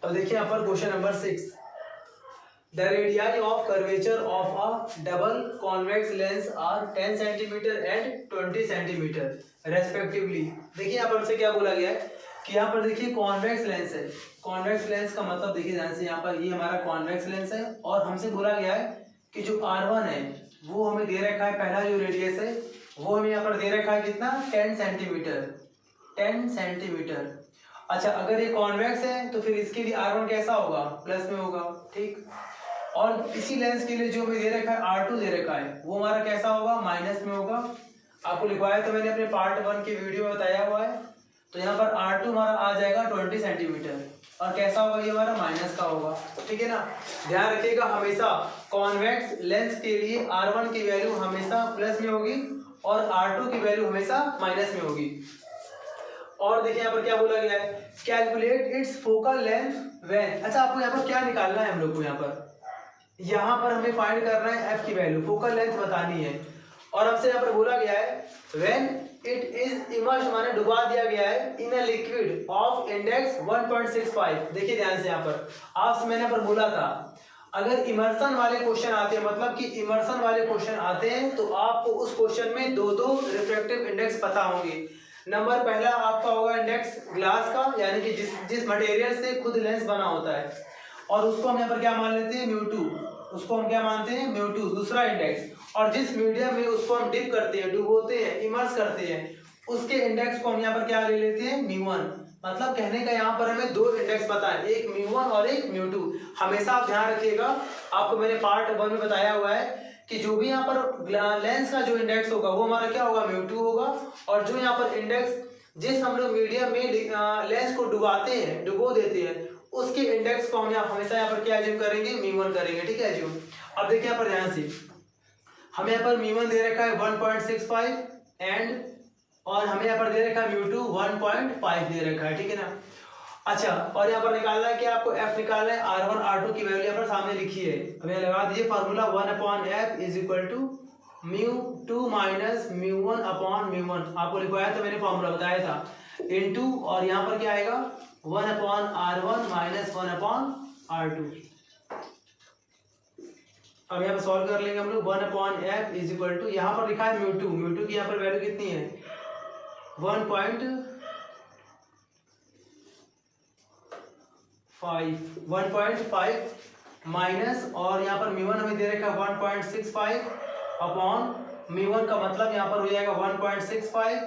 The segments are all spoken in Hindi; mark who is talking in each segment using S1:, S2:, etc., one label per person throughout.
S1: अब देखिए यहाँ पर question number 6, the radii of curvature of a double convex lens are 10 centimetre and 20 centimetre respectively. देखिए यहाँ पर से क्या बोला गया है कि यहाँ पर देखिए कॉन्वेक्स लेंस है। कॉन्वेक्स लेंस का मतलब देखिए ध्यान से, यहाँ पर ये हमारा कॉन्वेक्स लेंस है और हमसे बोला गया है कि जो R1 है वो हमें दे रखा है, पहला जो रेडियस है वो हमें यहाँ पर दे रखा है कितना, 10 सेंटीमीटर, 10 सेंटीमीटर। अच्छा, अगर ये कॉन्वेक्स है तो फिर इसके लिए R1 कैसा होगा, प्लस में होगा, ठीक। और इसी लेंस के लिए जो हमें दे रखा है R2 दे रखा है वो हमारा कैसा होगा, माइनस में होगा। आपको लिखवाया तो मैंने अपने पार्ट 1 के वीडियो में बताया हुआ है। तो यहाँ पर R2 हमारा आ जाएगा 20 सेंटीमीटर और कैसा होगा, ये हमारा माइनस का होगा, ठीक है ना। ध्यान रखिएगा हमेशा कॉन्वेक्स लेंस के लिए R1 की वैल्यू हमेशा प्लस में होगी और R2 की वैल्यू हमेशा माइनस में होगी। और देखिए यहाँ पर क्या बोला गया है, calculate its focal length when. अच्छा, आपको यहाँ पर क्या निकालना है, हम लोग को यहाँ पर हमें फाइंड करना है f की वैल्यू, फोकल लेंथ बतानी है। और हमसे यहाँ पर बोला गया है व्हेन इट इज इमर्स्ड, माने डुबा दिया गया है, इन अ लिक्विड ऑफ इंडेक्स 1.65। देखिए ध्यान से, यहाँ पर आपसे मैंने पर बोला था अगर इमर्सन वाले क्वेश्चन आते हैं, मतलब कि इमर्सन वाले क्वेश्चन आते हैं तो आपको उस क्वेश्चन में दो रिफ्रैक्टिव इंडेक्स पता होंगे। नंबर पहला आपका होगा इंडेक्स ग्लास का, यानी कि जिस मटेरियल से खुद लेंस बना होता है, और उसको हम यहाँ पर क्या मान लेते हैं, μ2, उसको हम क्या मानते हैं, μ2 दूसरा इंडेक्स। और जिस मीडियम में उसको हम डिप करते हैं, डुबोते हैं, इमर्स करते हैं, उसके इंडेक्स को हम यहाँ पर क्या ले लेते हैं, μ1। मतलब कहने का यहाँ पर हमें दो इंडेक्स पता है, एक μ1 और एक μ2। हमेशा आप ध्यान रखिएगा, आपको मैंने पार्ट 1 में बताया हुआ है कि जो भी यहाँ पर लेंस का जो इंडेक्स होगा वो हमारा क्या होगा, μ2 होगा। और जो यहाँ पर इंडेक्स जिस हम लोग मीडियम में लेंस को डुबाते हैं, डुबो देते हैं, उसके इंडेक्स को हम हमेशा यहाँ पर क्या एज्यूम करेंगे, μ1 करेंगे, ठीक है एज्यूम। अब देखिए यहाँ पर ध्यान से, हमें यहाँ पर μ1 दे रखा है 1.65 एंड, और हमें यहाँ पर दे रखा है μ2 1.5 दे रखा है, ठीक है ना। अच्छा, और यहाँ पर निकालना है कि आपको f निकालना है, R1 R2 की वैल्यू यहाँ पर सामने लिखी है। अब यहाँ लगा दीजिए formula 1/f is equal to μ2 minus μ1 upon μ1। आपको लिखवाया तो मैंने फॉर्मूला बताया था, इनटू, और यहाँ पर क्या आएगा 1/R1 माइनस 1/R2। अब यहाँ पर सॉल्व कर लेंगे हम लोग। 1/f इज इक्वल टू, यहाँ पर लिखा है μ2 की यहाँ पर वैल्यू कितनी है, 1.5 माइनस, और यहाँ पर μ1 हमें दे रखा है 1.65 अपॉन μ1 का मतलब यहाँ पर हो जाएगा 1.65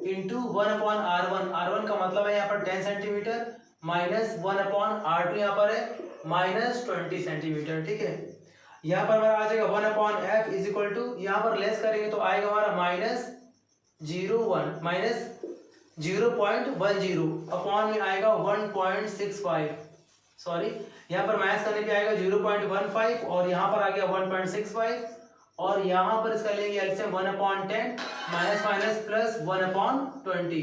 S1: इंटू 1/R1। R1 का मतलब है यहाँ पर 10 सेंटीमीटर माइनस 1/R2 यहाँ पर है माइनस 20 सेंटीमीटर, ठीक है। यहाँ पर हमारा आ जाएगा 1/f इज इक्वल टू, यहाँ पर लेस करेंगे तो आएगा हमारा माइनस 0.10 अपॉन में आएगा 1.65, सॉरी यहाँ पर माइनस करने पे आएगा 0.15 और यहाँ पर आ गया 1.65, और यहाँ पर इसका लेंगे LCM 1/10 minus minus plus 1/20,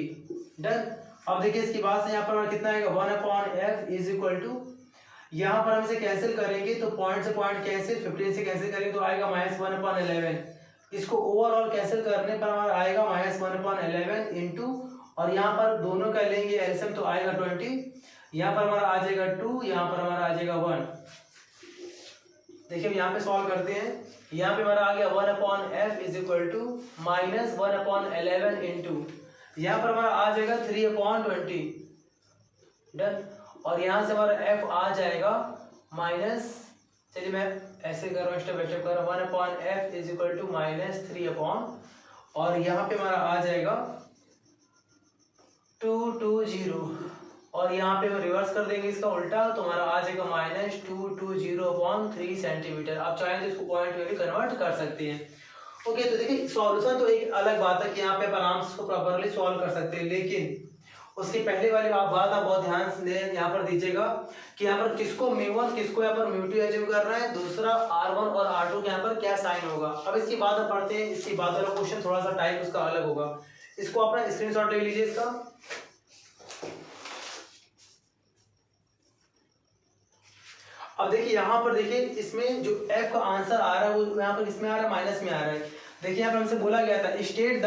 S1: done. अब देखिए इसके बाद से यहाँ पर कितना आएगा 1/f इज इक्वल टू, यहाँ पर हम इसे कैंसिल करेंगे तो पॉइंट से पॉइंट कैंसिल, 15 से कैंसिल करेंगे तो आएगा माइनस 1/11। इसको ओवरऑल कैंसिल करने पर हमारा आएगा माइनस 1/11 इंटू, और यहाँ पर दोनों का लेंगे एलसीएम तो आएगा 20, यहाँ पर हमारा आ जाएगा 2, यहाँ पर हमारा आ जाएगा 1। देखिए यहाँ पे सॉल्व करते हैं, यहाँ पे हमारा आ गया 1/f is equal to minus 1/11 into, यहाँ पर हमारा आ जाएगा 3/20, डन। और यहाँ से हमारा f आ जाएगा माइनस, चलिए मैं ऐसे कर रहा हूँ, स्टेप बाय स्टेप कर रहा हूँ, 1/f is equal to minus 3/, और यहाँ पे हमारा आ जाएगा 220, और यहाँ पे हम रिवर्स कर देंगे इसका उल्टा तो हमारा आ जाएगा माइनस 220/3 सेंटीमीटर। आप चाहें तो इसको पॉइंट में भी कन्वर्ट कर सकते हैं। ओके, तो देखिए सॉल्यूशन तो एक अलग बात है कि यहाँ पे आप आराम से इसको प्रॉपर्ली सॉल्व कर सकते हैं, लेकिन उसकी पहले वाली बात आप बहुत ध्यान से यहाँ पर दीजिएगा कि यहाँ पर किसको μ1 किसको यहाँ पर μ2 एज्यूम करना है, दूसरा R1 और R2 के यहाँ पर क्या साइन होगा। अब इसकी बात हम पढ़ते हैं, इसकी बाद वाला क्वेश्चन थोड़ा सा टाइप उसका अलग होगा, इसको अपना स्क्रीनशॉट ले लीजिए इसका। अब देखिए यहाँ पर देखिए इसमें जो f का आंसर आ रहा है वो यहाँ पर इसमें आ रहा है, माइनस में आ रहा है। देखिए यहाँ पर हमसे बोला गया था state the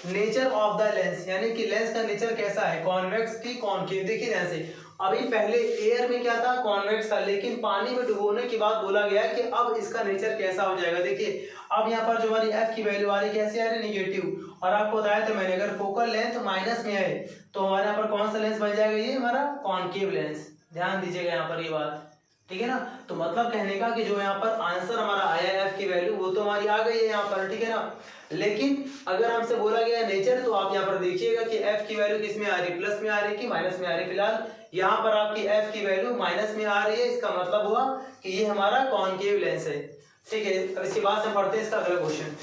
S1: nature of the lens, यानी कि लेंस का नेचर कैसा है, कॉन्वेक्स की कॉनकेव। देखिए ध्यान से अभी पहले एयर में क्या था, कॉन्वेक्स था, लेकिन पानी में डुबोने के बाद बोला गया कि अब इसका नेचर कैसा हो जाएगा। देखिए अब यहाँ पर जो हमारी एफ की वैल्यू आ रही कैसी आ रही, निगेटिव, और आपको बताया था मैंने अगर फोकल लेंथ माइनस में है तो हमारे यहाँ पर कौन सा लेंस बन जाएगा, ये हमारा कॉनकेव लेंस। ध्यान दीजिएगा यहाँ पर ये बात, ठीक है ना। तो मतलब कहने का कि जो यहाँ पर आंसर हमारा आया एफ की वैल्यू वो तो हमारी आ गई है यहाँ पर, ठीक है ना। लेकिन अगर हमसे बोला गया नेचर, तो आप यहाँ पर देखिएगा कि एफ की वैल्यू किस में आ रही, प्लस में आ रही कि माइनस में आ रही। फिलहाल यहाँ पर आपकी एफ की वैल्यू माइनस में आ रही है, इसका मतलब हुआ कि ये हमारा कॉनकेव लेंस है, ठीक है। अब इसके बाद से पढ़ते हैं इसका अगला क्वेश्चन।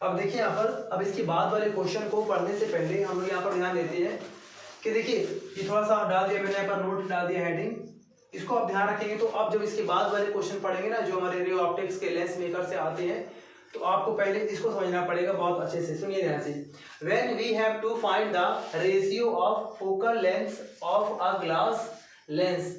S1: अब देखिए यहाँ पर, अब इसके बाद वाले क्वेश्चन को पढ़ने से पहले हम लोग यहाँ पर ध्यान देते हैं कि देखिए ये थोड़ा सा डाल दिया मैंने यहाँ पर, नोट डाल दिया हेडिंग, इसको आप ध्यान रखेंगे। तो अब जब इसके बाद वाले क्वेश्चन पढ़ेंगे ना जो हमारे रे ऑप्टिक्स के लेंस मेकर से आते हैं, तो आपको पहले इसको समझना पड़ेगा बहुत अच्छे से। सुनिए ध्यान से, when we have to find the ratio of focal length of a glass lens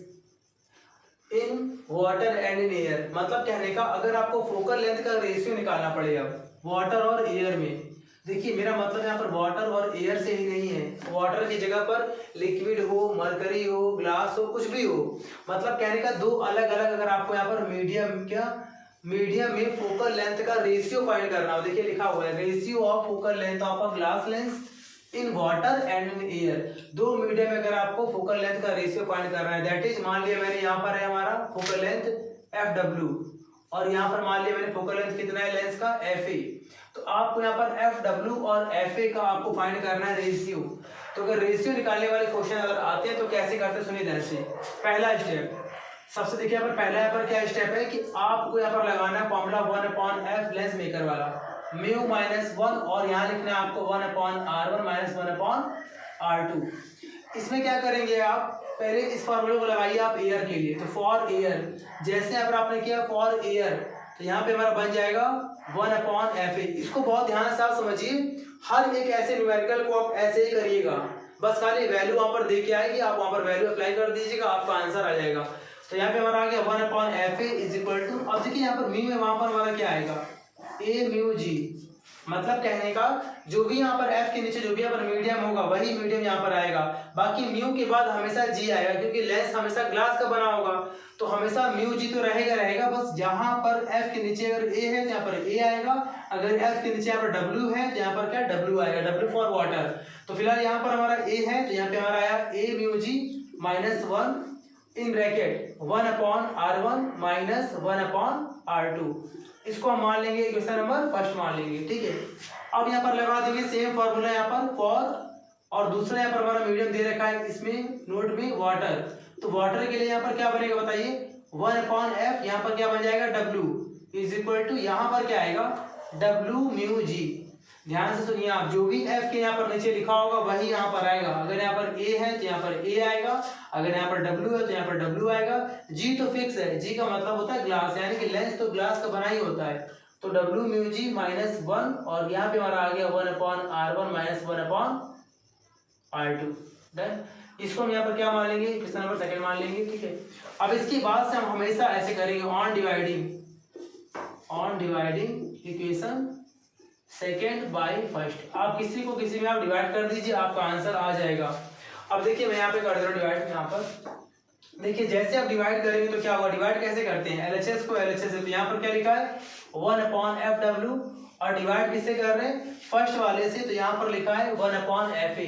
S1: in water and in air, मतलब कहने का अगर आपको फोकल लेंथ का रेशियो निकालना पड़ेगा वाटर और एयर में। देखिए मेरा मतलब यहाँ पर वाटर और एयर से ही नहीं है, वाटर की जगह पर लिक्विड हो, मरकरी हो, ग्लास हो, कुछ भी हो, मतलब कहने का दो अलग अलग अगर आपको यहाँ पर मीडियम में फोकल लेंथ का रेशियो फाइंड करना हो। देखिए लिखा हुआ है ratio of focal length of a glass lens in water and in air. दो मीडियम में अगर आपको फोकल लेंथ का रेशियो फाइंड करना है, दैट इज मान लिया मैंने यहाँ पर है हमारा फोकल लेंथ FW और यहाँ पर मान लिया मैंने फोकल लेंथ कितना है लेंस का FA। तो आपको यहाँ पर FW और FA का आपको फाइंड करना है रेशियो। तो अगर रेशियो निकालने वाले क्वेश्चन अगर आते हैं तो कैसे करते हैं, सुनिए ध्यान से। पहला स्टेप, सबसे देखिए यहाँ पर पहला यहाँ पर क्या स्टेप है कि आपको यहाँ पर लगाना है फॉर्मूला 1/f लेंस मेकर वाला, म्यू -1, और यहाँ लिखना है आपको 1/r1 - 1/r2। इसमें क्या करेंगे आप, पहले इस फॉर्मूले को लगाइए आप एयर के लिए। तो फॉर एयर, जैसे यहाँ पर आपने किया फॉर एयर, तो यहाँ पे हमारा बन जाएगा 1/FA। इसको बहुत ध्यान से आप समझिए, हर एक ऐसे न्यूमेरिकल को आप ऐसे ही करिएगा, बस खाली वैल्यू वहाँ पर दे के आएगी, आप वहाँ पर वैल्यू अप्लाई कर दीजिएगा, आपका आंसर आ जाएगा। तो यहाँ पे हमारा आ गया 1/FA इज इक्वल टू, अब देखिए यहाँ पर म्यू है, वहाँ पर हमारा क्या आएगा AμG, मतलब कहने का जो भी यहाँ पर F के नीचे जो भी यहाँ पर मीडियम होगा वही मीडियम यहाँ पर आएगा। बाकी म्यू के बाद हमेशा G आएगा, क्योंकि लेंस हमेशा ग्लास का बना होगा, तो हमेशा म्यू G तो रहेगा। बस जहाँ पर F के नीचे अगर A है तो यहाँ पर A आएगा, अगर F के नीचे यहाँ पर W है तो यहाँ पर क्या W आएगा, W फॉर वाटर। तो फिलहाल यहाँ पर हमारा A है तो यहाँ पे हमारा आया AμG -1 in bracket 1/r1 - 1/r2। इसको हम मान लेंगे क्वेश्चन नंबर फर्स्ट मान लेंगे, ठीक है। अब यहाँ पर लगा देंगे सेम फॉर्मूला यहाँ पर फॉर, और दूसरा यहाँ पर हमारा मीडियम दे रखा है इसमें नोट में वाटर। तो वाटर के लिए यहाँ पर क्या बनेगा बताइए, 1/f, यहाँ पर क्या बन जाएगा W इज इक्वल टू, यहाँ पर क्या आएगा WμG। ध्यान से सुनिए आप, जो भी F के यहाँ पर नीचे लिखा होगा वही यहाँ पर आएगा। अगर यहाँ पर A है तो यहाँ पर A आएगा, अगर यहाँ पर W है तो यहाँ पर W आएगा। G तो फिक्स है, G का मतलब होता है ग्लास, यानी कि लेंस तो ग्लास का बना ही होता है। तो WμG -1, और यहाँ पे हमारा आ गया 1/r1 - 1/r2। डन, इसको हम यहाँ पर क्या मान लेंगे, क्वेश्चन नंबर सेकंड मान लेंगे, ठीक है। अब इसके बाद से हम हमेशा ऐसे करेंगे on dividing equation second by first. आप किसी को किसी में आप डिवाइड कर दीजिए, आपका आंसर आ जाएगा। अब देखिए मैं यहाँ पे कर दे रहा हूँ डिवाइड। यहाँ पर देखिए जैसे आप डिवाइड करेंगे तो क्या होगा, डिवाइड कैसे करते हैं, LHS को LHS से, तो यहाँ पर क्या लिखा है 1/FW, और डिवाइड किससे कर रहे हैं, फर्स्ट वाले से, तो यहाँ पर लिखा है 1/FA।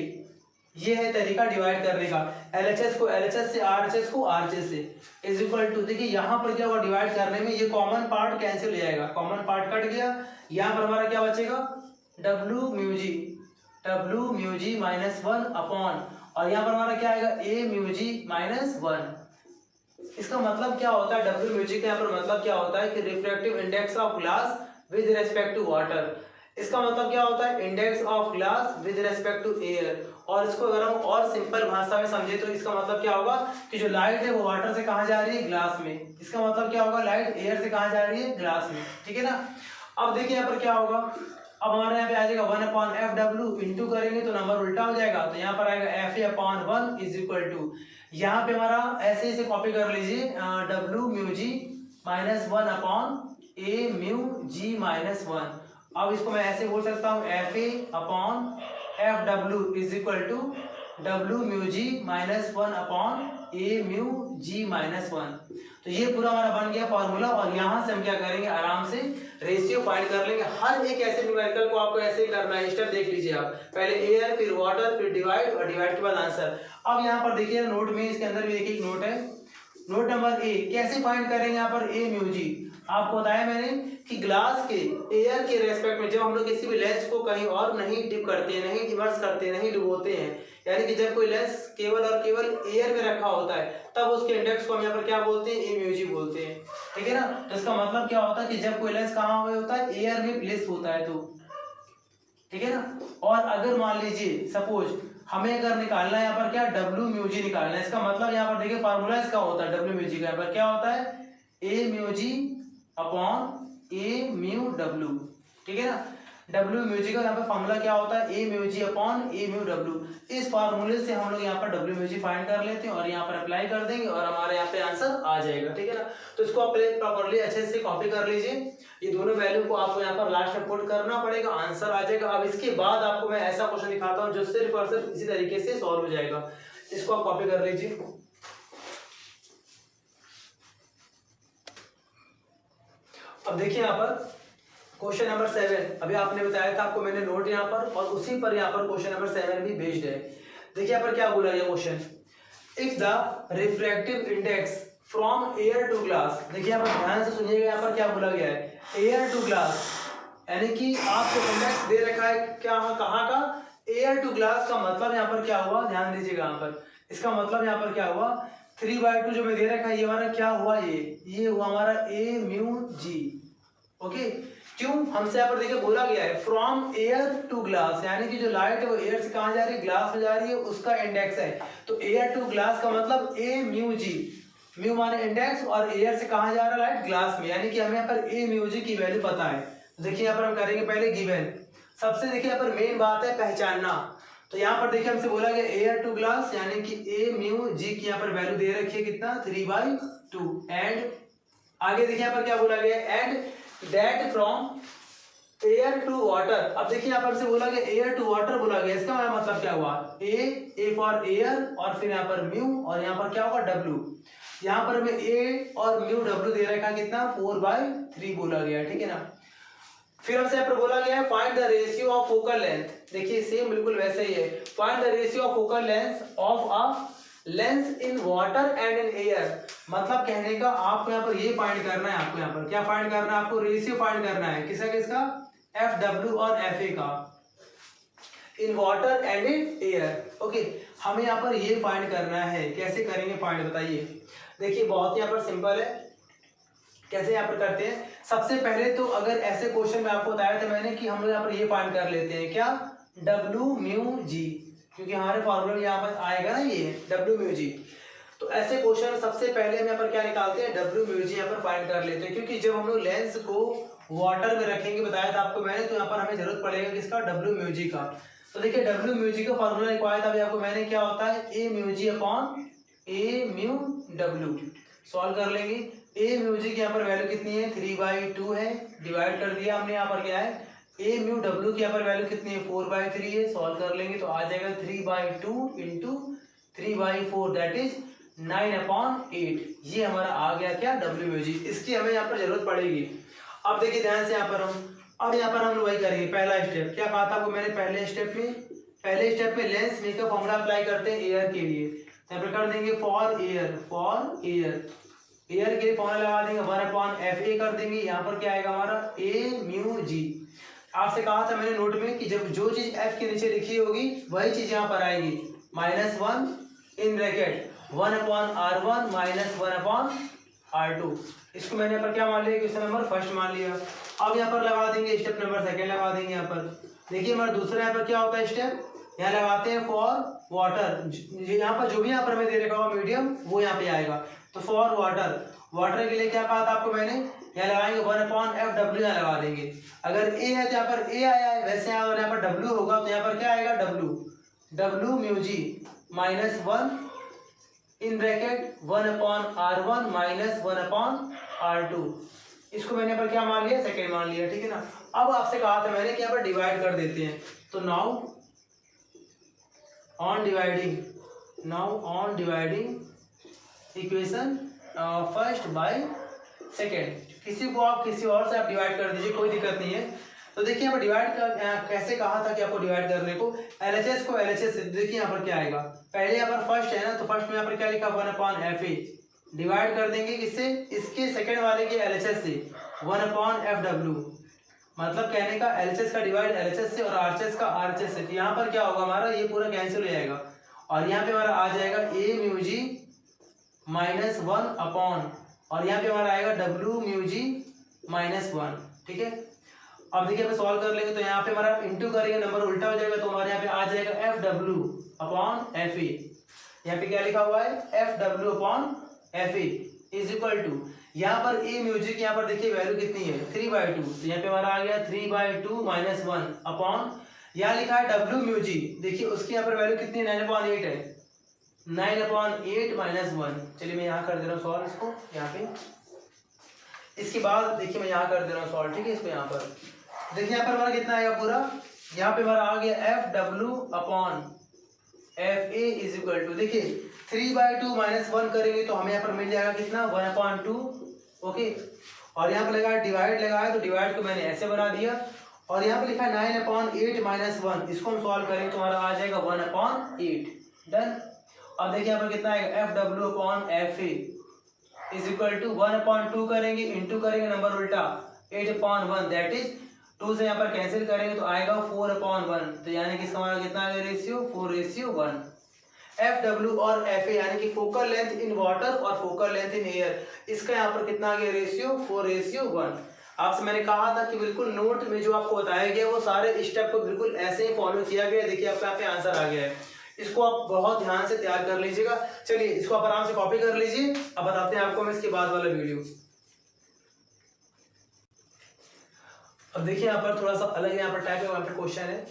S1: ये है तरीका डिवाइड करने का, LHS को LHS से, RHS को RHS से, इज इक्वल टू। देखिए यहाँ पर क्या हुआ, डिवाइड करने में ये कॉमन पार्ट कैंसिल हो जाएगा, कॉमन पार्ट कट गया, यहाँ पर हमारा क्या बचेगा WμG -1 अपॉन, और यहाँ पर हमारा क्या आएगा AμG -1। इसका मतलब क्या होता है, WμG का यहाँ पर मतलब क्या होता है कि refractive index of glass with respect to water. इसका मतलब क्या होता है, index of glass with respect to air. और इसको अगर हम और सिंपल भाषा में समझे तो इसका मतलब क्या होगा कि जो लाइट है वो वाटर से कहाँ जा रही है, ग्लास में। इसका मतलब क्या होगा, लाइट एयर से कहाँ जा रही है, ग्लास में, ठीक है ना। अब देखिए यहाँ पर क्या होगा, अब हमारे यहाँ पे आ जाएगा 1/FW, इंटू करेंगे तो नंबर उल्टा हो जाएगा, तो यहाँ पर आएगा FA/1 इज इक्वल टू, यहाँ पे हमारा ऐसे इसे कॉपी कर लीजिए, WμG -1/AμG -1। अब इसको मैं ऐसे बोल सकता हूँ FA/FA F W is equal to W mu g minus 1 upon A mu g minus 1। तो ये पूरा हमारा बन गया फॉर्मूला, और यहाँ से हम क्या करेंगे, आराम से रेशियो फाइंड कर लेंगे। हर एक ऐसे न्यूमेरिकल को आपको ऐसे ही करना है। स्टेप देख लीजिए आप, पहले एयर, फिर वाटर, फिर डिवाइड, और डिवाइड के बाद आंसर। अब यहाँ पर देखिए नोट में, इसके अंदर भी एक एक नोट है। नोट नंबर ए, कैसे फाइंड करेंगे यहाँ पर ए म्यू जी। आपको बताया मैंने कि ग्लास के एयर के रेस्पेक्ट में जब हम लोग किसी भी लेंस को कहीं और नहीं डिप करते हैं, नहीं इमर्स करते हैं, नहीं डुबोते हैं, यानी कि जब कोई लेंस केवल और केवल एयर में रखा होता है, तब उसके इंडेक्स को हम यहाँ पर क्या बोलते हैं, ए म्यू जी बोलते हैं। ठीक है ना। तो इसका मतलब क्या होता है कि जब कोई लेंस कहाँ हुआ होता है, एयर में प्लेस होता है, तो ठीक है ना। और अगर मान लीजिए सपोज हमें अगर निकालना है यहाँ पर क्या, डब्ल्यू म्यू जी निकालना है, इसका मतलब यहाँ पर देखिए फार्मूला इसका होता है डब्ल्यू म्यू जी का, यहाँ पर क्या होता है, a mu ji upon A mu W. ठीक है ना। डब्ल्यू म्यू जी का यहाँ पर फार्मूला क्या होता है, a mu ji upon A mu W. इस फार्मूले से हम लोग यहाँ पर डब्ल्यू म्यू जी फाइंड कर लेते हैं और यहाँ पर अप्लाई कर देंगे और हमारे यहाँ पे आंसर आ जाएगा। ठीक है ना। तो इसको आप प्रॉपर्ली अच्छे से कॉपी कर लीजिए। ये दोनों वैल्यू को आपको यहाँ पर लास्ट में पुट करना पड़ेगा, आंसर आ जाएगा। अब इसके बाद आपको मैं ऐसा क्वेश्चन दिखाता हूँ जो सिर्फ और सिर्फ इसी तरीके से सॉल्व हो जाएगा। इसको आप कॉपी कर लीजिए। अब देखिए यहाँ पर क्वेश्चन नंबर 7, अभी आपने बताया था आपको मैंने नोट यहाँ पर, और उसी पर यहाँ पर क्वेश्चन नंबर 7 भी बेस्ड है। देखिए यहाँ पर क्या बोला गया question, if the refractive index from air to glass. देखिए यहाँ पर ध्यान से सुनिएगा, यहाँ पर क्या बोला गया है, एयर टू ग्लास, यानी कि आपको इंडेक्स दे रखा है क्या, कहाँ का, एयर टू ग्लास। का मतलब यहाँ पर क्या हुआ, ध्यान दीजिएगा यहाँ पर, इसका मतलब यहाँ पर क्या हुआ, 3/2 जो मैं दे रखा है, ये हमारा क्या हुआ, ये हुआ हमारा ए म्यू जी। ओके, क्यों, हमसे यहाँ पर देखिए बोला गया है फ्रॉम एयर टू ग्लास, यानी कि जो लाइट है वो एयर से कहाँ जा रही है, ग्लास में जा रही है, उसका इंडेक्स है। तो एयर टू ग्लास का मतलब ए म्यू जी, म्यू माने इंडेक्स, और एयर से कहाँ जा रहा है लाइट, ग्लास में, यानी कि हमें यहाँ पर ए म्यू जी की वैल्यू पता है। देखिए यहाँ पर हम करेंगे पहले गिवन। सबसे देखिए यहाँ पर मेन बात है पहचानना। तो यहाँ पर देखिए हमसे बोला गया एयर टू ग्लास, यानी कि ए म्यू जी की यहाँ पर वैल्यू दे रखी है कितना, 3/2। एंड आगे देखिए यहाँ पर क्या बोला गया, and that from air to water. अब देखिए यहाँ पर से बोला गया एयर टू वाटर बोला गया, इसका मतलब क्या हुआ, ए फॉर एयर, और फिर यहाँ पर म्यू, और यहाँ पर क्या होगा डब्ल्यू। यहाँ पर हमें ए और म्यू डब्ल्यू दे रखा कितना, 4/3 बोला गया। ठीक है ना। फिर हमसे यहाँ पर बोला गया है find the ratio of focal length. देखिए सेम बिल्कुल वैसे ही है, find the ratio of focal length of a lens in water and in air. मतलब कहने का आपको यहाँ पर ये फाइंड करना है, आपको यहाँ पर क्या फाइंड करना है, आपको रेशियो फाइंड करना है किसका किसका, एफ डब्ल्यू और एफ ए का, इन water and in air. Okay, हमें यहाँ पर ये फाइंड करना है। कैसे करेंगे फाइंड, बताइए। देखिए बहुत यहाँ पर सिंपल है, कैसे यहाँ पर करते हैं। सबसे पहले तो अगर ऐसे क्वेश्चन में आपको बताया था मैंने कि हम लोग यहाँ पर ये फाइंड कर लेते हैं क्या, डब्ल्यू म्यू जी, क्योंकि हमारे फॉर्मूला में यहाँ पर आएगा ना ये डब्ल्यू म्यू जी। तो ऐसे क्वेश्चन सबसे पहले हम यहाँ पर क्या निकालते हैं, डब्ल्यू म्यू जी यहाँ पर फाइंड कर लेते हैं, क्योंकि जब हम लोग लेंस को वाटर में रखेंगे, बताया था आपको मैंने, तो यहाँ पर हमें जरूरत पड़ेगा किसका, डब्ल्यू म्यू जी का। तो देखिए डब्ल्यू म्यू जी का फॉर्मूला निकाला था अभी आपको मैंने, क्या होता है, a mu ji upon A mu W. Solve कर लेंगे। ए म्यू जी की यहाँ पर वैल्यू कितनी है, 3/2 है, डिवाइड कर दिया हमने, यहाँ पर क्या है, ए म्यू डब्ल्यू की यहाँ पर वैल्यू कितनी है, 4/3 है। सॉल्व कर लेंगे तो आ जाएगा 3/2 इंटू 3/4, दैट इज 9/8। ये हमारा आ गया क्या, डब्ल्यू म्यू जी। इसकी हमें यहाँ पर जरूरत पड़ेगी। अब देखिए ध्यान से यहाँ पर हम वही करेंगे। पहला स्टेप क्या कहा था आपको मैंने, पहले स्टेप में लेंस मेकर फॉर्मूला अप्लाई करते हैं एयर के लिए। यहाँ पर कर देंगे फॉर एयर के लिए फॉर्मूला लगा देंगे 1/FA कर देंगे। यहाँ पर क्या आएगा हमारा, ए म्यू जी। आपसे कहा था मैंने नोट में कि जब जो चीज एफ के नीचे लिखी होगी वही चीज यहाँ पर आएगी, -1 इन ब्रैकेट 1/R1 -1/R2। इसको मैंने यहाँ पर क्या मान लिया, क्वेश्चन नंबर फर्स्ट मान लिया। अब यहाँ पर लगा देंगे स्टेप नंबर सेकंड लगा देंगे। यहाँ पर देखिए हमारा दूसरा यहाँ पर क्या होता है स्टेप, यहाँ लगाते हैं फॉर वाटर। यहाँ पर जो भी यहाँ पर हमें दे रखा होगा मीडियम वो यहाँ पे आएगा। तो फॉर वाटर के लिए क्या कहा था आपको मैंने, यहाँ लगाएंगे 1/FW, यहाँ लगा देंगे। अगर ए है तो यहाँ पर ए आया है, वैसे अगर यहाँ पर डब्ल्यू होगा तो यहाँ पर क्या आएगा, W mu g -1 in bracket 1/R1 -1/R2। इसको मैंने यहाँ पर क्या मान लिया, सेकेंड मान लिया। ठीक है ना। अब आपसे कहा था मैंने कि यहाँ पर डिवाइड कर देते हैं। तो now on dividing equation first by second, किसी को आप किसी और से आप डिवाइड कर दीजिए, कोई दिक्कत नहीं है। तो देखिए यहाँ पर डिवाइड कैसे कहा था कि आपको डिवाइड करने को, LHS को LHS से, देखिए यहाँ पर क्या आएगा, पहले यहाँ पर फर्स्ट है ना, तो फर्स्ट में यहाँ पर क्या लिखा 1/FA, डिवाइड कर देंगे किससे, इसके सेकंड वाले के LHS से 1/FW, मतलब कहने का LHS का डिवाइड LHS से और RHS का RHS से। यहाँ पर क्या होगा हमारा, ये पूरा कैंसिल हो जाएगा और यहाँ पे हमारा आ जाएगा A म्यू जी -1 और यहाँ पे हमारा आएगा W म्यू जी -1, ठीक है। अब देखिए हमें सॉल्व कर लेंगे, तो यहाँ पे हमारा इंटू करेंगे, नंबर उल्टा हो जाएगा, तो हमारे यहाँ पे आ जाएगा FW/FA। यहाँ पे क्या लिखा हुआ है, FW/FA इज इक्वल टू, यहाँ पर A म्यूजिक, यहाँ पर देखिए वैल्यू कितनी है 3/2, तो यहाँ पे हमारा आ गया 3/2 - 1 अपॉन, यहाँ लिखा है W म्यूजिक, देखिए उसकी यहाँ पर वैल्यू कितनी है 9/8 है, 9/8 - 1। चलिए मैं यहाँ कर दे रहा हूँ सॉल्व इसको यहाँ पे, इसके बाद देखिए मैं यहाँ कर दे रहा हूँ सॉल्व, ठीक है। इसको यहाँ पर देखिए, यहाँ पर हमारा कितना आएगा पूरा, यहाँ पे हमारा आ गया FW/FA इज इक्वल टू, देखिए 3/2 - 1 करेंगे तो हमें यहाँ पर मिल जाएगा कितना 1/2, ओके। और यहाँ पर लगा डिवाइड लगाया, तो डिवाइड को मैंने ऐसे बना दिया, और यहाँ पे लिखा है 9/8 - 1, इसको हम सॉल्व करेंगे तो हमारा आ जाएगा 1/8, डन। अब देखिए यहाँ पर कितना आएगा FW/FA इज इक्वल टू 1/2 करेंगे, इंटू करेंगे नंबर उल्टा 8/1, दैट इज 2 से यहाँ पर कैंसिल करेंगे तो आएगा 4/1, तो यानी कि इसका हमारा कितना आएगा रेशियो 4:1। FW और FA यानी कि फोकल लेंथ इन वाटर और फोकल लेंथ इन एयर, इसका यहाँ पर कितना आ गया रेशियो 4:1। आपसे मैंने कहा था कि बिल्कुल नोट में जो आपको बताया गया वो सारे स्टेप को बिल्कुल ऐसे ही फॉलो किया गया। देखिए आपका यहाँ पे आंसर आ गया है, इसको आप बहुत ध्यान से तैयार कर लीजिएगा। चलिए इसको आप आराम से कॉपी कर लीजिए। अब बताते हैं आपको हम इसके बाद वाला वीडियो। अब देखिए यहाँ पर थोड़ा सा अलग यहाँ पर टाइप का क्वेश्चन है।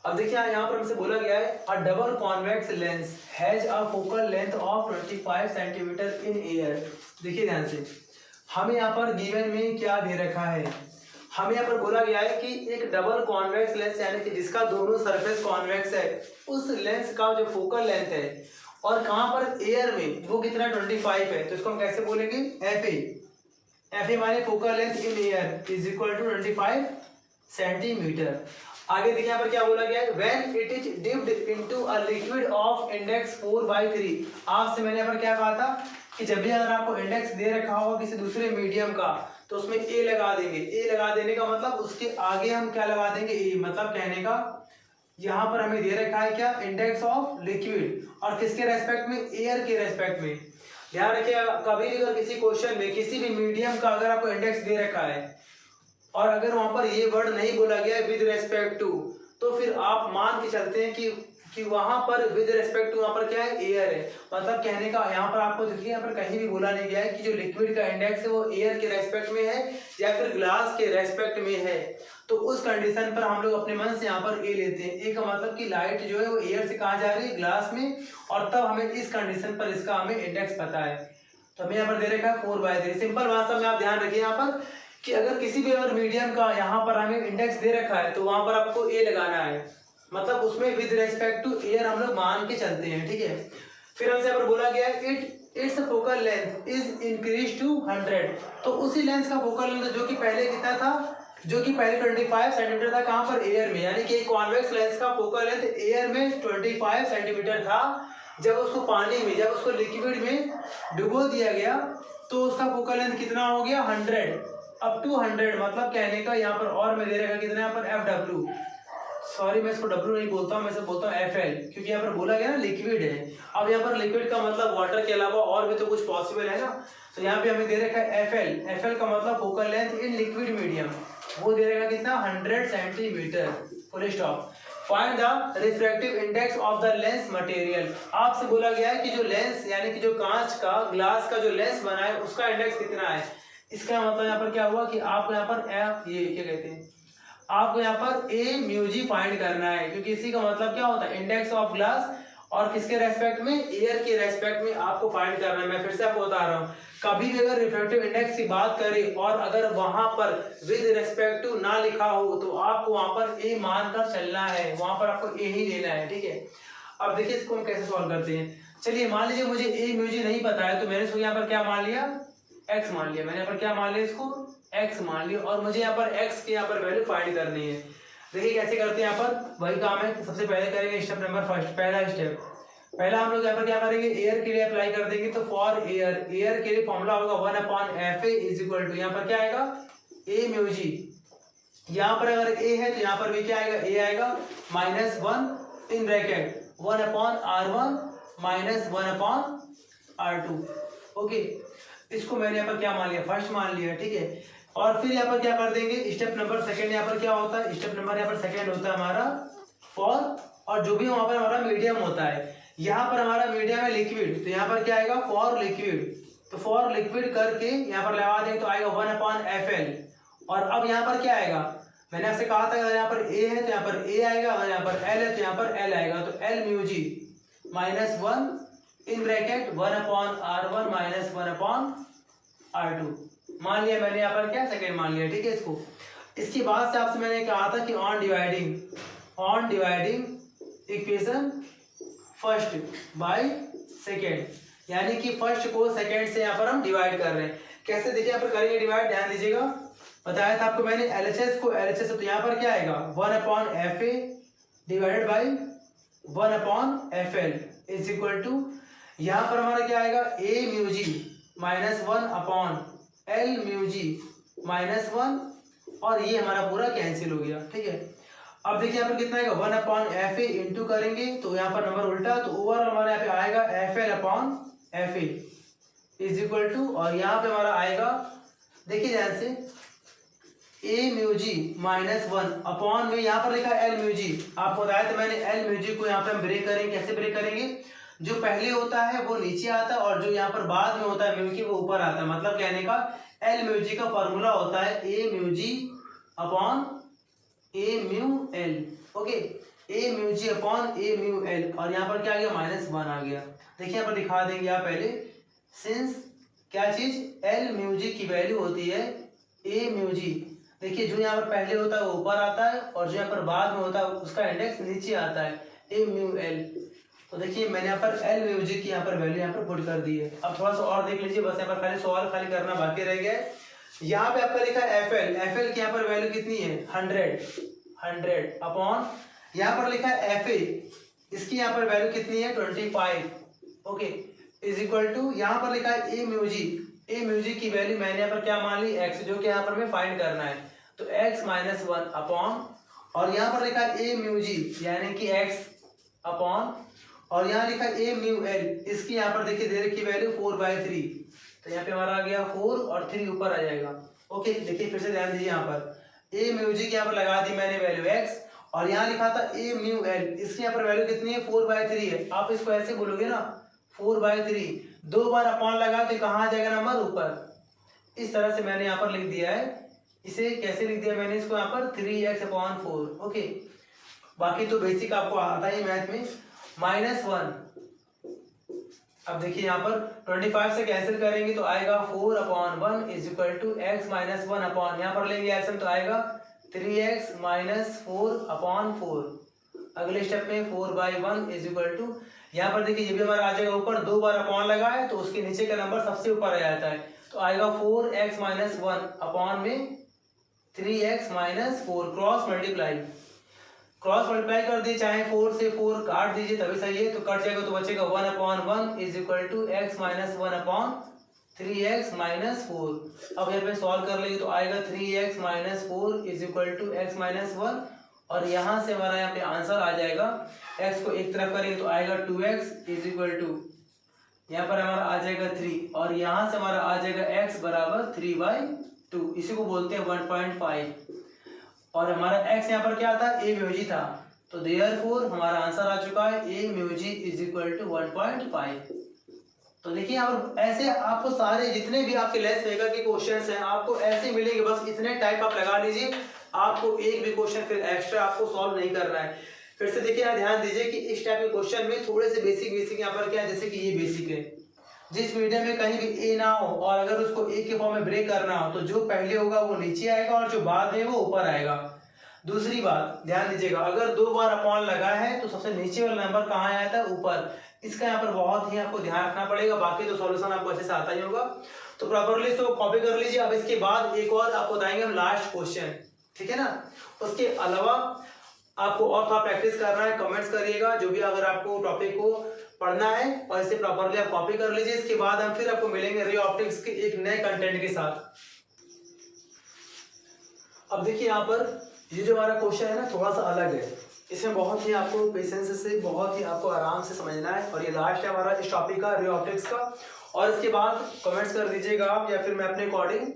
S1: अब देखिए यहाँ पर हमसे बोला गया है अ double convex lens has a focal length of 25 centimetre in air. देखिए ध्यान से, हमें यहाँ पर गिवन में क्या दे रखा है, हमें यहाँ पर बोला गया है कि एक डबल कॉन्वेक्स लेंस यानी कि जिसका दोनों सरफेस कॉन्वेक्स है, उस लेंस का जो फोकल लेंथ है और कहाँ पर एयर में वो कितना 25 है, तो इसको हम कैसे बोलेंगे FA माने focal length in air is equal to 25 centimetre. आगे देखिए यहाँ पर क्या बोला गया है, when it is dipped into a liquid of index 4/3। आपसे मैंने यहाँ पर क्या कहा था कि जब भी अगर आपको इंडेक्स दे रखा होगा किसी दूसरे मीडियम का तो उसमें A लगा देंगे। A लगा देने का मतलब उसके आगे हम क्या लगा देंगे A, मतलब कहने का यहाँ पर हमें दे रखा है क्या, इंडेक्स ऑफ लिक्विड, और किसके रेस्पेक्ट में, एयर के रेस्पेक्ट में। ध्यान रखिए कभी भी अगर किसी क्वेश्चन में किसी भी मीडियम का अगर आपको इंडेक्स दे रखा है और अगर वहां पर ये वर्ड नहीं बोला गया है विद रेस्पेक्ट टू, तो फिर आप मान के चलते हैं कि वहां पर विद रेस्पेक्ट टू वहां पर क्या है, एयर है। मतलब कहने का यहाँ पर आपको देखिए यहाँ पर कहीं भी बोला नहीं गया है कि जो लिक्विड का इंडेक्स है वो एयर के रेस्पेक्ट में है या फिर ग्लास के रेस्पेक्ट में है। तो उस कंडीशन पर हम लोग अपने मन से यहाँ पर ए लेते हैं। ए का मतलब कि लाइट जो है वो एयर से कहाँ जा रही है, ग्लास में, और तब हमें इस कंडीशन पर इसका हमें इंडेक्स पता है। तो हमें यहाँ पर दे रखा है 4/3। सिंपल भाषा में आप ध्यान रखिए यहाँ पर कि अगर किसी भी अगर मीडियम का यहाँ पर हमें इंडेक्स दे रखा है तो वहां पर आपको ए लगाना है, मतलब उसमें विद रेस्पेक्ट टू एयर हम लोग मान के चलते हैं, ठीक है। फिर हमसे यहाँ पर बोला गया है its focal length is increase to 100। तो उसी लेंस का फोकल लेंथ जो कि पहले कितना था, जो कि पहले 25 सेंटीमीटर था, कहाँ पर, एयर में, यानी कि कॉन्वेक्स लेंस का फोकल लेंथ एयर में 25 सेंटीमीटर था। जब उसको पानी में, जब उसको लिक्विड में डुबो दिया गया तो उसका फोकल लेंथ कितना हो गया 100, अप टू 100। मतलब कहने का यहाँ पर और मैं दे रखा कितना यहाँ पर FW, सॉरी मैं इसको W नहीं बोलता हूँ, मैं इसे बोलता हूँ FL, क्योंकि यहाँ पर बोला गया ना लिक्विड है। अब यहाँ पर लिक्विड का मतलब वाटर के अलावा और भी तो कुछ पॉसिबल है ना, तो यहाँ पे हमें दे रखा है FL का मतलब focal length in liquid medium, वो दे रखा कितना 100 centimetre, full stop. Find the refractive index of the lens material. आपसे बोला गया है कि जो लेंस यानी कि जो कांच का, ग्लास का जो लेंस बना है उसका इंडेक्स कितना है। इसका मतलब यहाँ पर क्या हुआ कि आपको यहाँ पर ये क्या कहते हैं, आपको यहाँ पर A म्यू जी फाइंड करना है, क्योंकि इसी का मतलब क्या होता है, इंडेक्स ऑफ ग्लास, और किसके रेस्पेक्ट में, एयर के रेस्पेक्ट में आपको फाइंड करना है। मैं फिर से आपको बता रहा हूँ, कभी भी अगर रिफ्रैक्टिव इंडेक्स की बात करें और अगर वहां पर विद रेस्पेक्ट टू ना लिखा हो तो आपको वहां पर A मान कर चलना है, वहां पर आपको A ही लेना है, ठीक है। अब देखिए इसको हम कैसे सॉल्व करते हैं। चलिए मान लीजिए मुझे ए म्यू जी नहीं पता है, तो मैंने इसको यहाँ पर क्या मान लिया, एक्स मान लिया। मैंने यहाँ पर क्या मान लिया, इसको एक्स मान लिया, और मुझे यहाँ पर एक्स की यहाँ पर वैल्यू फाइंड करनी है। देखिए कैसे करते हैं, यहाँ पर वही काम है। सबसे पहले करेंगे स्टेप नंबर फर्स्ट, पहला स्टेप, पहला हम लोग यहाँ पर क्या करेंगे, एयर के लिए अप्लाई कर देंगे। तो फॉर एयर, एयर के लिए फॉर्मूला होगा 1/FA इज इक्वल टू, यहाँ पर क्या आएगा, ए म्यू जी। यहाँ पर अगर ए है तो यहाँ पर भी क्या आएगा, ए आएगा, -1 in bracket 1/R1 -1/R2। Okay, इसको मैंने यहाँ पर क्या मान लिया, फर्स्ट मान लिया, ठीक है। और फिर यहाँ पर क्या कर देंगे, स्टेप नंबर सेकंड, यहाँ पर क्या होता है, स्टेप नंबर यहाँ पर सेकंड होता है हमारा फॉर, और जो भी वहां पर हमारा मीडियम होता है, यहाँ पर हमारा मीडियम है लिक्विड, तो यहाँ पर क्या आएगा, फॉर लिक्विड। तो फॉर लिक्विड करके यहाँ पर लगा देंगे तो आएगा 1/FL। और अब यहाँ पर क्या आएगा, मैंने आपसे कहा था अगर यहाँ पर ए है तो यहाँ पर ए आएगा, अगर यहाँ पर एल है तो यहाँ पर एल आएगा। तो L mu g -1 in bracket 1/R1 -1/R2 मान लिया मैंने, यहाँ पर क्या सेकेंड मान लिया, ठीक है। इसको इसके बाद से आपसे मैंने कहा था कि on dividing equation first by second, यानी कि फर्स्ट को सेकेंड से यहाँ पर हम डिवाइड कर रहे हैं। कैसे देखिए यहाँ पर करेंगे डिवाइड, ध्यान दीजिएगा। बताया था आपको मैंने LHS को, LHS तो यहाँ पर क्या आएगा 1/FA divided by 1/FL is equal to, यहाँ पर हमारा क्या आएगा, ए म्यू जी -1/L म्यू जी -1, और ये हमारा पूरा कैंसिल हो गया, ठीक है। अब देखिए यहाँ पर कितना आएगा, 1/FA इंटू करेंगे तो यहाँ पर नंबर उल्टा, तो ओवरऑल हमारे यहाँ पे आएगा FL/FA इज इक्वल टू, और यहाँ पे हमारा आएगा, देखिए ध्यान से, ए म्यू जी -1 अपॉन में यहाँ पर लिखा है एल म्यू जी। आपको बताया था मैंने, एल म्यू जी को यहाँ पे हम ब्रेक करेंगे। कैसे ब्रेक करेंगे, जो पहले होता है वो नीचे आता है, और जो यहाँ पर बाद में होता है म्यू की, वो ऊपर आता है। मतलब कहने का एल म्यू जी का फॉर्मूला होता है a mu ji upon A mu L. Okay, A mu ji upon A mu L, और यहाँ पर क्या आ गया, -1 आ गया। देखिए यहाँ पर दिखा देंगे आप पहले, सिंस क्या चीज, एल म्यू जी की वैल्यू होती है ए म्यू जी। देखिए जो यहाँ पर पहले होता है वो ऊपर आता है, और जो यहाँ पर बाद में होता है उसका इंडेक्स नीचे आता है, ए म्यू एल। तो देखिए मैंने यहाँ पर एल म्यू जी की यहाँ पर वैल्यू यहाँ पर पुट कर दी है। अब थोड़ा सा और देख लीजिए, बस यहाँ पर खाली सवाल खाली करना बाकी रह गया है। यहाँ पे आपका लिखा है एफएल की यहाँ पर वैल्यू कितनी है, 100 अपॉन, यहाँ पर लिखा है एफए, इसकी यहाँ पर वैल्यू कितनी है, 25। ओके, इज इक्वल टू, यहाँ पर लिखा है ए म्यू जी की वैल्यू मैंने यहाँ पर क्या मान ली, एक्स, जो कि यहाँ पर हमें फाइंड करना है। तो x -1 अपॉन, और यहाँ पर लिखा है ए म्यू जी यानी कि x अपॉन, और यहाँ लिखा है ए म्यू एल, इसकी यहाँ पर देखिए दे रखी वैल्यू 4/3। तो यहाँ पे हमारा आ गया 4 और 3 ऊपर आ जाएगा। ओके, देखिए फिर से ध्यान दीजिए, यहाँ पर ए म्यू जी की यहाँ पर लगा दी मैंने वैल्यू x, और यहाँ लिखा था ए म्यू एल, इसकी यहाँ पर वैल्यू कितनी है, 4/3 है। आप इसको ऐसे बोलोगे ना, 4/3, 2 बार अपॉन लगा तो कहाँ आ जाएगा नंबर, ऊपर। इस तरह से मैंने यहाँ पर लिख दिया है। इसे कैसे लिख दिया मैंने, इसको यहाँ पर 3x/4। ओके, बाकी तो बेसिक आपको आता ही मैथ में। -1, अब देखिए यहाँ पर 25 से कैंसिल करेंगे तो आएगा 4/1 is equal to x -1 upon, यहाँ पर लेंगे एलसीएम तो आएगा 3x - 4/4। अगले स्टेप में 4/1 इज इक्वल टू, यहाँ पर देखिए ये भी हमारा आ जाएगा ऊपर, 2 बार अपॉन लगा है तो उसके नीचे का नंबर सबसे ऊपर आ जाता है। तो आएगा 4x - 1 अपॉन में 3x - 4, क्रॉस मल्टीप्लाई कर दिए, चाहे 4 से 4 काट दीजिए तभी सही है। तो कट जाएगा तो बचेगा 1/1 is equal to x - 1 upon 3x - 4। अब यहाँ पे सॉल्व कर लेंगे तो आएगा 3x - 4 is equal to x - 1, और यहाँ से हमारा यहाँ पे आंसर आ जाएगा, x को एक तरफ करेंगे तो आएगा 2x इज इक्वल टू, यहाँ पर हमारा आ जाएगा 3, और यहाँ से हमारा आ जाएगा x बराबर 3/2, इसी को बोलते हैं 1.5। और हमारा x यहाँ पर क्या था, ए म्यू जी था, तो देयरफॉर हमारा आंसर आ चुका है a mu g is equal to 1.5। तो देखिए यहाँ पर ऐसे आपको सारे जितने भी आपके लेस वेगा के क्वेश्चंस हैं आपको ऐसे मिलेंगे, बस इतने टाइप आप लगा लीजिए, आपको एक भी क्वेश्चन फिर एक्स्ट्रा आपको सॉल्व नहीं करना है। फिर से देखिए यहाँ ध्यान दीजिए कि इस टाइप के क्वेश्चन में थोड़े से बेसिक यहाँ पर क्या है, जैसे कि ये बेसिक है, जिस मीडियम में कहीं भी ए ना हो और अगर उसको ए के फॉर्म में ब्रेक करना हो तो जो पहले होगा वो नीचे आएगा और जो बाद में वो ऊपर आएगा। दूसरी बात ध्यान दीजिएगा, अगर 2 बार अपॉन लगा है तो सबसे नीचे वाला नंबर कहाँ आता है, ऊपर। इसका यहाँ पर बहुत ही आपको ध्यान रखना पड़ेगा, बाकी तो सॉल्यूशन आपको अच्छे से आता ही होगा। तो प्रॉपरली इसको कॉपी कर लीजिए। अब इसके बाद एक और आपको बताएंगे हम लास्ट क्वेश्चन, ठीक है ना। उसके अलावा आपको और थोड़ा प्रैक्टिस करना है, कमेंट्स करिएगा जो भी अगर आपको टॉपिक को पढ़ना है, और इसे प्रॉपरली आप कॉपी कर लीजिए। इसके बाद हम फिर आपको मिलेंगे रे ऑप्टिक्स के एक नए कंटेंट के साथ। अब देखिए यहाँ पर ये जो हमारा क्वेश्चन है ना थोड़ा सा अलग है, इसमें बहुत ही आपको पेशेंस से बहुत ही आपको आराम से समझना है, और ये लास्ट है हमारा इस टॉपिक का, रे ऑप्टिक्स का। और इसके बाद कमेंट्स कर दीजिएगा आप, या फिर मैं अपने अकॉर्डिंग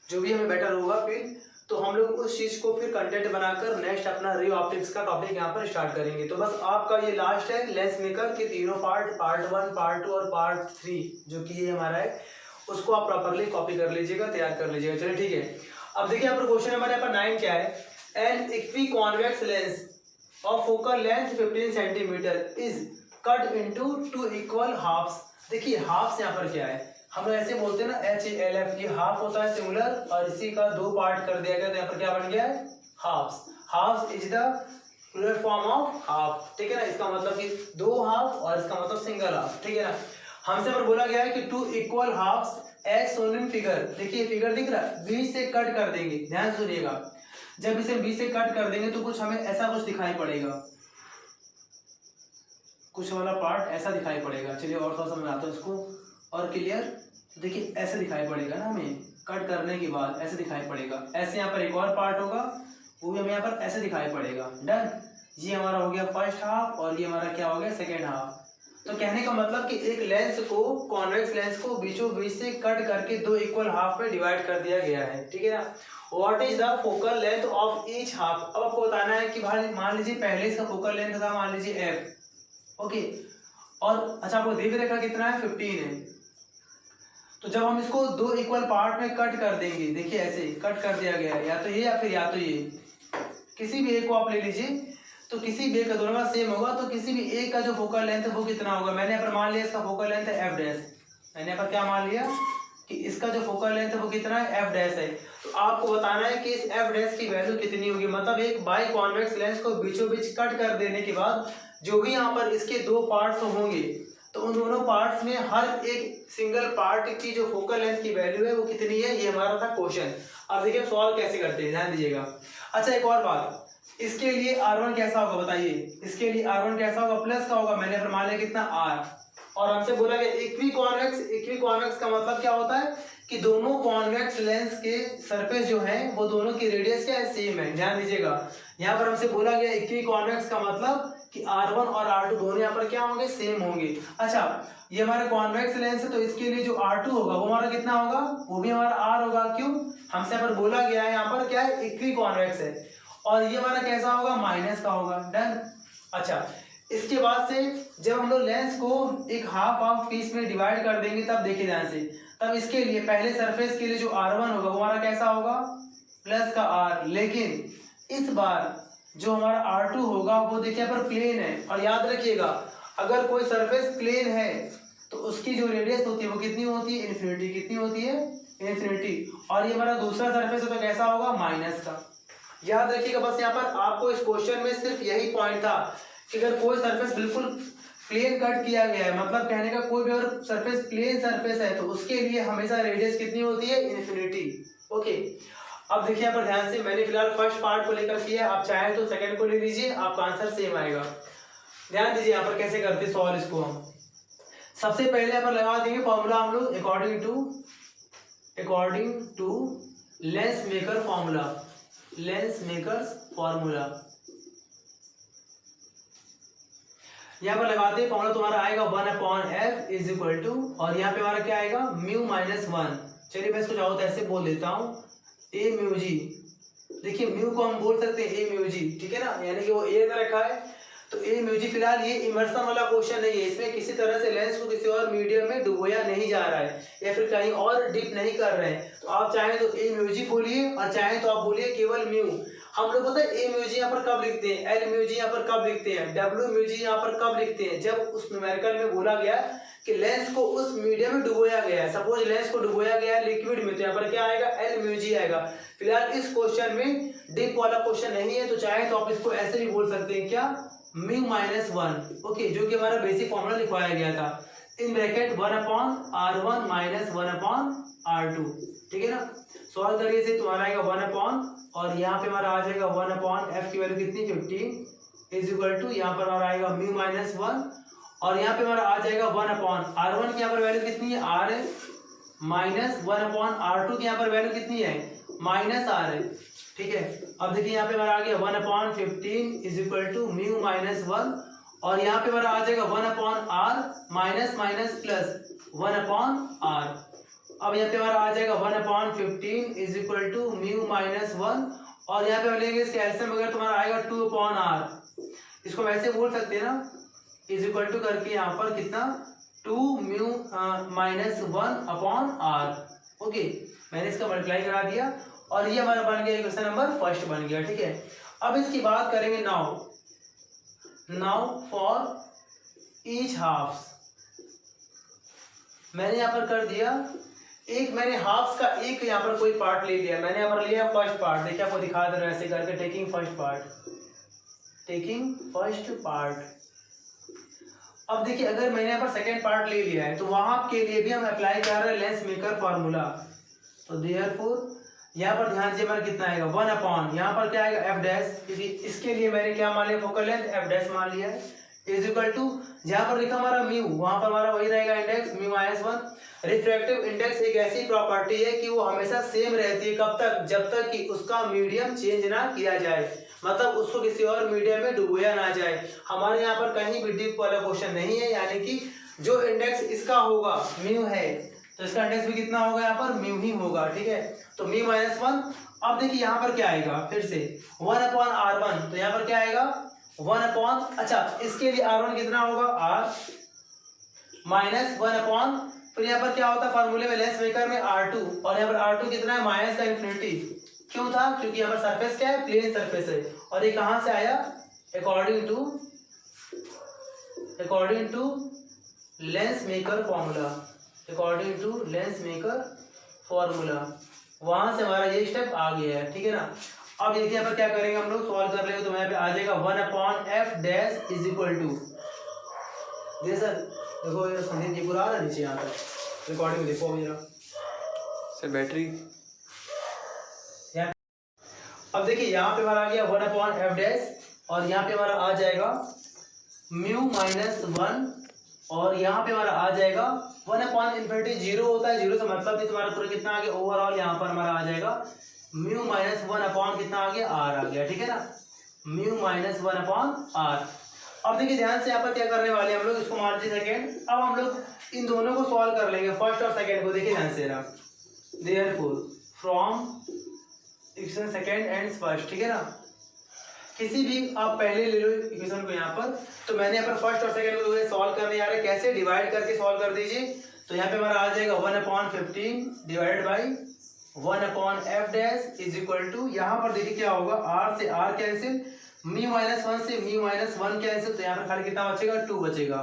S1: जो भी हमें बेटर होगा फिर, तो हम लोग उस चीज़ को फिर कंटेंट बनाकर नेक्स्ट अपना रे ऑप्टिक्स का टॉपिक यहाँ पर स्टार्ट करेंगे। तो बस आपका ये लास्ट है लेंस मेकर के तीनों पार्ट 1, पार्ट 2 और पार्ट 3 जो कि ये हमारा है, उसको आप प्रॉपरली कॉपी कर लीजिएगा, तैयार कर लीजिएगा। चलिए ठीक है। अब देखिए यहाँ पर क्वेश्चन नंबर यहाँ पर 9 क्या है, an equi convex lens of focal length 15 centimetre is cut into 2 equal halves. देखिए हाफ्स यहाँ पर क्या है, हम लोग ऐसे बोलते हैं ना HALF, ये हाफ होता है सिंगुलर, और इसी का 2 पार्ट कर दिया गया, तो यहाँ पर क्या बन गया है, halves. Halves is the plural form of half, ठीक है ना। इसका मतलब कि 2 हाफ, और इसका मतलब सिंगल हाफ, ठीक है ना। हमसे पर बोला गया है कि 2 equal halves as shown in figure. देखिए फिगर दिख रहा है, 20 से कट कर देंगे, ध्यान सुनिएगा। जब इसे 20 से कट कर देंगे तो कुछ हमें ऐसा कुछ दिखाई पड़ेगा, कुछ वाला पार्ट ऐसा दिखाई पड़ेगा। चलिए और थोड़ा समझाता हूँ इसको और क्लियर। देखिए ऐसे दिखाई पड़ेगा ना, हमें कट करने के बाद ऐसे दिखाई पड़ेगा। ऐसे यहाँ पर एक और पार्ट होगा, वो भी हमें यहाँ पर ऐसे दिखाई पड़ेगा। डन, ये हमारा हो गया फर्स्ट हाफ, और ये हमारा क्या हो गया, सेकेंड हाफ। तो कहने का मतलब कि एक लेंस को, कॉन्वेक्स लेंस को बीचों बीच से कट करके 2 इक्वल हाफ में डिवाइड कर दिया गया है, ठीक है ना। What is the focal length of each half. अब आपको बताना है कि भाई मान लीजिए पहले इसका फोकल लेंथ था, मान लीजिए f, ओके, और अच्छा आपको दीर्घ रेखा कितना है, 15 है। तो जब हम इसको 2 इक्वल पार्ट में कट कर देंगे, देखिए ऐसे कट कर दिया गया है, या तो ये या फिर या तो ये, किसी भी एक को आप ले लीजिए, तो किसी भी एक का दोनों का सेम होगा, तो किसी भी एक का जो फोकल लेंथ है वो कितना होगा। मैंने यहाँ पर मान लिया इसका फोकल लेंथ है f डैश, मैंने यहाँ पर क्या मान लिया कि इसका जो फोकल लेंथ है वो कितना है, f डैश है। तो आपको बताना है कि इस f डैश की वैल्यू कितनी होगी। मतलब एक बाई कॉन्वेक्स लेंस को बीचों बीच कट कर देने के बाद जो भी यहाँ पर इसके 2 पार्ट्स होंगे, तो उन दोनों पार्ट्स में हर एक सिंगल पार्ट की जो फोकल लेंथ की वैल्यू है वो कितनी है, ये हमारा था क्वेश्चन। अब देखिए सॉल्व कैसे करते हैं, ध्यान दीजिएगा। अच्छा एक और बात, इसके लिए R1 कैसा होगा बताइए, इसके लिए R1 कैसा होगा, प्लस का होगा। मैंने मान लिया कितना R, और हमसे बोला गया इक्वी कॉन्वेक्स। इक्वी कॉन्वेक्स का मतलब क्या होता है कि दोनों कॉन्वेक्स लेंस के सरफेस जो है वो दोनों की रेडियस क्या है, सेम है। ध्यान दीजिएगा, यहाँ पर हमसे बोला गया इक्वी कॉन्वेक्स का मतलब कि R1 और R2 दोनों यहाँ पर क्या होंगे, सेम होंगे। अच्छा ये हमारा कॉन्वेक्स लेंस है, तो इसके लिए जो R2 होगा वो हमारा कितना होगा, वो भी हमारा R होगा। क्यों, हमसे यहाँ पर बोला गया है यहाँ पर क्या है, इक्वी कॉन्वेक्स है, और ये हमारा कैसा होगा, माइनस का होगा। डन। अच्छा इसके बाद से जब हम लोग लेंस को एक हाफ पीस में डिवाइड कर देंगे, तब देखिए ध्यान से, तब इसके लिए पहले सरफेस के लिए जो R1 होगा वो हमारा कैसा होगा, प्लस का R। लेकिन इस बार जो हमारा R2 होगा वो देखिए यहाँ पर प्लेन है, और याद रखिएगा अगर कोई सरफेस प्लेन है तो उसकी जो रेडियस होती है वो कितनी होती है, इन्फिनिटी। कितनी होती है, इन्फिनिटी। और ये हमारा दूसरा सरफेस है तो कैसा होगा, माइनस का। याद रखिएगा, बस यहाँ पर आपको इस क्वेश्चन में सिर्फ यही पॉइंट था कि अगर कोई सरफेस बिल्कुल प्लेन कट किया गया है, मतलब कहने का कोई भी अगर सरफेस प्लेन सरफेस है तो उसके लिए हमेशा रेडियस कितनी होती है, इन्फिनिटी। ओके अब देखिए यहाँ पर ध्यान से, मैंने फिलहाल फर्स्ट पार्ट को लेकर किया, आप चाहें तो सेकंड को ले लीजिए, आपका आंसर सेम आएगा। ध्यान दीजिए यहाँ पर कैसे करते सॉल्व इसको हम। सबसे पहले यहाँ पर लगा देंगे फॉर्मूला हम लोग according to lens maker formula, lens makers formula. यहाँ पर लगाते हैं फॉर्मूला, तुम्हारा आएगा 1/f इज इक्वल टू, और यहाँ पे हमारा क्या आएगा, म्यू माइनस 1। चलिए मैं इसको चाहो तो ऐसे बोल देता हूँ, ए म्यू जी। देखिए म्यू को हम बोल सकते हैं ए म्यू जी, ठीक है ना, यानी कि वो ए दे रखा है तो ए म्यू जी फिलहाल ये इमर्सन वाला क्वेश्चन नहीं है, इसमें किसी तरह से लेंस को किसी और मीडियम में डुबोया नहीं जा रहा है या फिर कहीं और डिप नहीं कर रहे हैं। तो आप चाहें तो ए म्यू जी बोलिए और चाहें तो आप बोलिए केवल म्यू। हम लोग पता है ए म्यू जी यहाँ पर कब लिखते हैं, एल म्यू जी यहाँ पर कब लिखते हैं, डब्ल्यू म्यू जी यहाँ पर कब लिखते हैं, जब उस न्यूमेरिकल में बोला गया कि लेंस को उस मीडियम में डुबोया गया है। सपोज लेंस को डुबोया गया है लिक्विड में, तो यहाँ पर क्या आएगा, एल म्यू जी आएगा। फिलहाल इस क्वेश्चन में डिप वाला क्वेश्चन नहीं है, तो चाहे तो आप इसको ऐसे भी बोल सकते हैं, क्या, म्यू माइनस वन, ओके, जो कि हमारा बेसिक फॉर्मूला लिखवाया गया था, इन ब्रैकेट 1/r1 माइनस 1/r2, ठीक है ना। सॉल्व करिए से तुम्हारा आएगा 1 और यहाँ पे हमारा आ जाएगा 1/f की वैल्यू कितनी 15 इज इक्वल टू, यहाँ पर हमारा आएगा म्यू माइनस 1 और यहाँ पे हमारा आ जाएगा 1/r1 की यहाँ पर वैल्यू कितनी है, r है, माइनस 1/r2 की यहाँ पर वैल्यू कितनी है, माइनस r है, ठीक है। अब देखिए यहाँ पे हमारा आ गया 1/15 is equal to mu minus 1 और यहाँ पे हमारा आ जाएगा 1/r minus minus plus 1/r। अब यहाँ पे हमारा आ जाएगा 1/15 is equal to mu minus 1 और यहाँ पे हम लेंगे इसके एलसीएम वगैरह तुम्हारा आएगा 2/r। इसको वैसे बोल सकते हैं ना, इज इक्वल टू करके यहाँ पर कितना 2 म्यू माइनस 1/r, ओके। मैंने इसका मल्टीप्लाई करा दिया और ये हमारा बन गया क्वेश्चन नंबर फर्स्ट बन गया, ठीक है। अब इसकी बात करेंगे नाउ फॉर ईच हाफ। मैंने यहाँ पर कर दिया एक, मैंने हाफ का एक यहाँ पर कोई पार्ट ले लिया, मैंने यहाँ पर लिया फर्स्ट पार्ट, देखिए आपको दिखा दे रहा है ऐसे करके, टेकिंग फर्स्ट पार्ट। अब देखिए अगर मैंने यहाँ पर सेकेंड पार्ट ले लिया है तो वहां के लिए भी हम अप्लाई कर रहे हैं लेंस मेकर फॉर्मूला। तो देयरफॉर यहाँ पर ध्यान दीजिए हमारा कितना आएगा 1/, यहाँ पर क्या आएगा एफ डैश, क्योंकि इसके लिए मैंने क्या मान लिया, फोकल लेंथ एफ डैश मान लिया है, इज इक्वल टू जहाँ पर लिखा हमारा म्यू, वहां पर हमारा वही रहेगा index mu minus 1। Refractive index एक ऐसी प्रॉपर्टी है कि वो हमेशा सेम रहती है, कब तक, जब तक कि उसका मीडियम चेंज ना किया जाए, मतलब उसको किसी और मीडियम में डुबोया ना जाए। हमारे यहाँ पर कहीं भी डिप वाला क्वेश्चन नहीं है, यानी कि जो इंडेक्स इसका होगा म्यू है तो इसका इंडेक्स भी कितना होगा, यहाँ पर म्यू ही होगा, ठीक है। तो म्यू माइनस 1। अब देखिए यहाँ पर क्या आएगा, फिर से 1/r1, तो यहाँ पर क्या आएगा 1/, अच्छा इसके लिए r1 कितना होगा, r माइनस 1/, फिर यहाँ पर क्या होता है फार्मूले में लेंस मेकर में r2 और यहाँ पर r2 कितना है, माइनस का इन्फिनिटी। क्यों था, क्योंकि यहाँ पर सरफेस क्या है, प्लेन सरफेस है, और ये कहाँ से आया, according to lens maker formula, वहां से हमारा ये स्टेप आ गया है, ठीक है ना। अब देखिए यहाँ पर क्या करेंगे हम लोग, सॉल्व कर लेंगे तो यहाँ पे आ जाएगा 1/f dash is equal to, sir देखो ये संदीप जी पूरा आ रहा नीचे, यहाँ तक रिकॉर्डिंग देखो मेरा
S2: सर बैटरी।
S1: अब देखिए यहाँ पे हमारा आ गया 1/f डैश और यहाँ पे हमारा आ जाएगा म्यू माइनस 1 और यहाँ पे हमारा आ जाएगा 1/∞, जीरो होता है, जीरो से मतलब नहीं, तुम्हारा पूरा कितना आ गया ओवरऑल, यहाँ पर हमारा आ जाएगा म्यू माइनस 1/, कितना आ गया, r आ गया, ठीक है ना, म्यू माइनस 1/r। अब देखिए ध्यान से यहाँ पर क्या करने वाले हम लोग, इसको मान लीजिए सेकेंड। अब हम लोग इन दोनों को सॉल्व कर लेंगे, फर्स्ट और सेकेंड को। देखिए ध्यान से, therefore from equation second and first, ठीक है ना, किसी भी आप पहले ले लो इक्वेशन को यहाँ पर। तो मैंने यहाँ पर फर्स्ट और सेकंड को सॉल्व करने जा रहे हैं, कैसे, डिवाइड करके सॉल्व कर दीजिए। तो यहाँ पे हमारा आ जाएगा 1/15 divided by 1/f dash is equal to, यहाँ पर देखिए क्या होगा, r से r कैंसिल, म्यू माइनस 1 से म्यू माइनस 1 कैंसिल, तो यहाँ पर खाली कितना बचेगा, 2 बचेगा,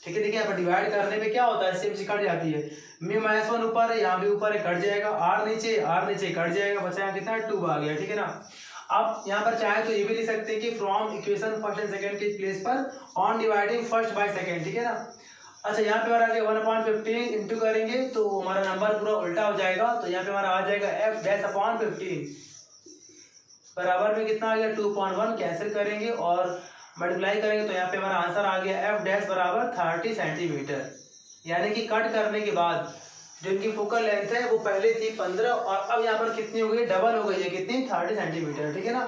S1: ठीक है। देखिए यहाँ पर डिवाइड करने पे क्या होता है, सेम कट जाती है, म्यू माइनस 1 ऊपर है, यहाँ भी ऊपर है, कट जाएगा, r नीचे कट जाएगा, बचा कितना 2 आ गया, ठीक है ना। आप यहाँ पर चाहे तो ये भी लिख सकते हैं कि from equation first and second के प्लेस पर on dividing first by second, ठीक है ना। अच्छा यहाँ पे हमारा आ जाएगा 1/15 इंटू करेंगे तो हमारा नंबर पूरा उल्टा हो जाएगा, तो यहाँ पे हमारा आ जाएगा f डैश अपॉन 15 बराबर में कितना आ गया 2.1, कैंसिल करेंगे और मल्टीप्लाई करेंगे तो यहाँ पे हमारा आंसर आ गया f डैश बराबर 30 सेंटीमीटर। यानी कि कट करने के बाद जो इनकी फोकल लेंथ है वो पहले थी 15 और अब यहाँ पर कितनी हो गई, डबल हो गई है, कितनी, 30 सेंटीमीटर, ठीक है ना।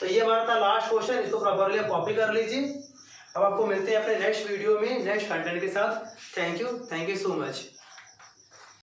S1: तो ये हमारा था लास्ट क्वेश्चन, इसको प्रॉपरली आप कॉपी कर लीजिए। अब आपको मिलते हैं अपने नेक्स्ट वीडियो में नेक्स्ट कंटेंट के साथ। Thank you so much.